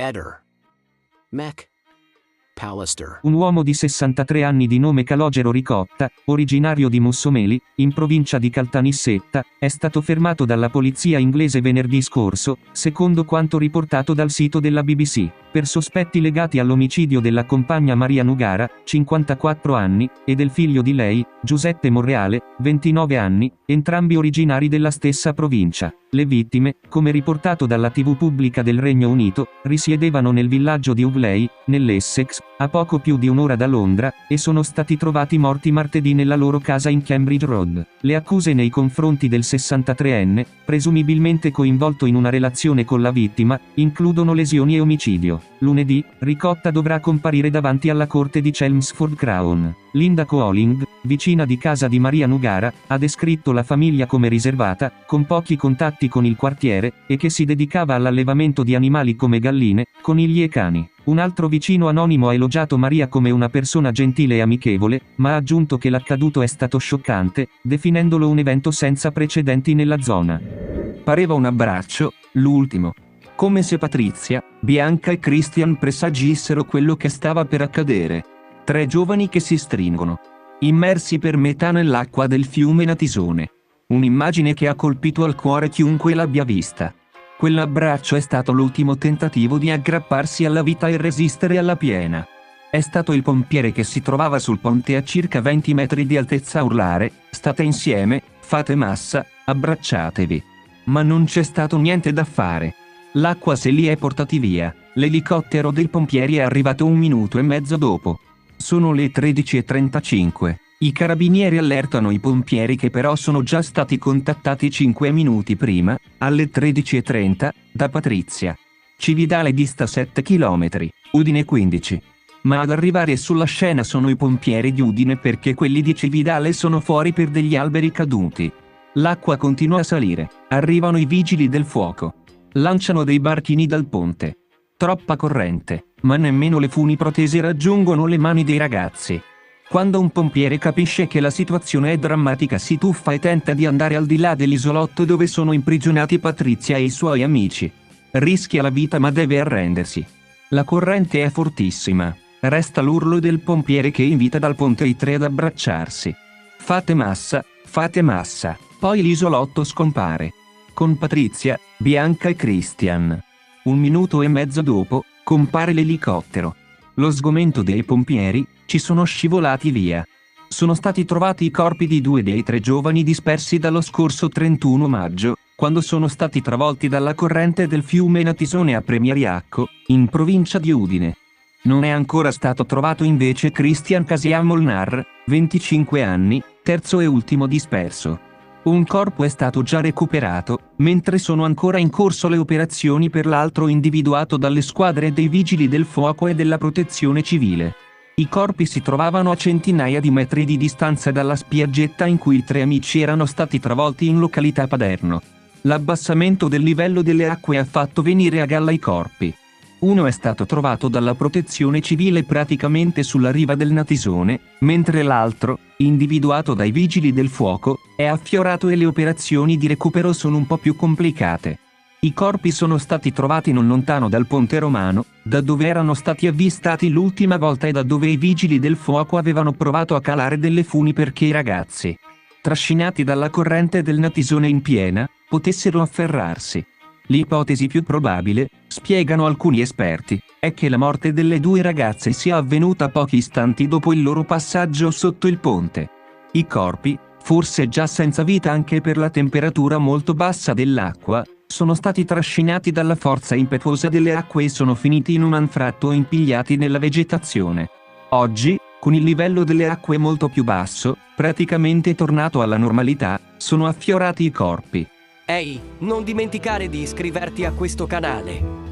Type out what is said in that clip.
Eder. Mech. Pallister. Un uomo di 63 anni di nome Calogero Ricotta, originario di Mussomeli, in provincia di Caltanissetta, è stato fermato dalla polizia inglese venerdì scorso, secondo quanto riportato dal sito della BBC, per sospetti legati all'omicidio della compagna Maria Nugara, 54 anni, e del figlio di lei, Giuseppe Monreale, 29 anni, entrambi originari della stessa provincia. Le vittime, come riportato dalla TV pubblica del Regno Unito, risiedevano nel villaggio di Ugley, nell'Essex, a poco più di un'ora da Londra, e sono stati trovati morti martedì nella loro casa in Cambridge Road. Le accuse nei confronti del 63enne, presumibilmente coinvolto in una relazione con la vittima, includono lesioni e omicidio. Lunedì, Ricotta dovrà comparire davanti alla corte di Chelmsford Crown. Linda Coaling, vicina di casa di Maria Nugara, ha descritto la famiglia come riservata, con pochi contatti con il quartiere, e che si dedicava all'allevamento di animali come galline, conigli e cani. Un altro vicino anonimo ha elogiato Maria come una persona gentile e amichevole, ma ha aggiunto che l'accaduto è stato scioccante, definendolo un evento senza precedenti nella zona. Pareva un abbraccio, l'ultimo. Come se Patrizia, Bianca e Christian presagissero quello che stava per accadere. 3 giovani che si stringono, immersi per metà nell'acqua del fiume Natisone. Un'immagine che ha colpito al cuore chiunque l'abbia vista. Quell'abbraccio è stato l'ultimo tentativo di aggrapparsi alla vita e resistere alla piena. È stato il pompiere che si trovava sul ponte a circa 20 metri di altezza a urlare: "State insieme, fate massa, abbracciatevi". Ma non c'è stato niente da fare. L'acqua se li è portati via. L'elicottero dei pompieri è arrivato 1 minuto e mezzo dopo. Sono le 13:35. I carabinieri allertano i pompieri che però sono già stati contattati 5 minuti prima, alle 13:30, da Patrizia. Cividale dista 7 km, Udine 15. Ma ad arrivare sulla scena sono i pompieri di Udine perché quelli di Cividale sono fuori per degli alberi caduti. L'acqua continua a salire, arrivano i vigili del fuoco. Lanciano dei barchini dal ponte. Troppa corrente, ma nemmeno le funi protese raggiungono le mani dei ragazzi. Quando un pompiere capisce che la situazione è drammatica si tuffa e tenta di andare al di là dell'isolotto dove sono imprigionati Patrizia e i suoi amici. Rischia la vita ma deve arrendersi. La corrente è fortissima. Resta l'urlo del pompiere che invita dal ponte i 3 ad abbracciarsi. Fate massa, fate massa. Poi l'isolotto scompare. Con Patrizia, Bianca e Christian. 1 minuto e mezzo dopo, compare l'elicottero. Lo sgomento dei pompieri, ci sono scivolati via. Sono stati trovati i corpi di 2 dei 3 giovani dispersi dallo scorso 31 maggio, quando sono stati travolti dalla corrente del fiume Natisone a Premiariacco, in provincia di Udine. Non è ancora stato trovato invece Christian Casia Molnar, 25 anni, terzo e ultimo disperso. Un corpo è stato già recuperato, mentre sono ancora in corso le operazioni per l'altro individuato dalle squadre dei vigili del fuoco e della protezione civile. I corpi si trovavano a centinaia di metri di distanza dalla spiaggetta in cui i 3 amici erano stati travolti in località Paderno. L'abbassamento del livello delle acque ha fatto venire a galla i corpi. Uno è stato trovato dalla protezione civile praticamente sulla riva del Natisone, mentre l'altro, individuato dai vigili del fuoco, è affiorato e le operazioni di recupero sono un po' più complicate. I corpi sono stati trovati non lontano dal Ponte Romano, da dove erano stati avvistati l'ultima volta e da dove i vigili del fuoco avevano provato a calare delle funi perché i ragazzi, trascinati dalla corrente del Natisone in piena, potessero afferrarsi. L'ipotesi più probabile, spiegano alcuni esperti, è che la morte delle 2 ragazze sia avvenuta pochi istanti dopo il loro passaggio sotto il ponte. I corpi, forse già senza vita anche per la temperatura molto bassa dell'acqua, sono stati trascinati dalla forza impetuosa delle acque e sono finiti in un anfratto o impigliati nella vegetazione. Oggi, con il livello delle acque molto più basso, praticamente tornato alla normalità, sono affiorati i corpi. Ehi, non dimenticare di iscriverti a questo canale.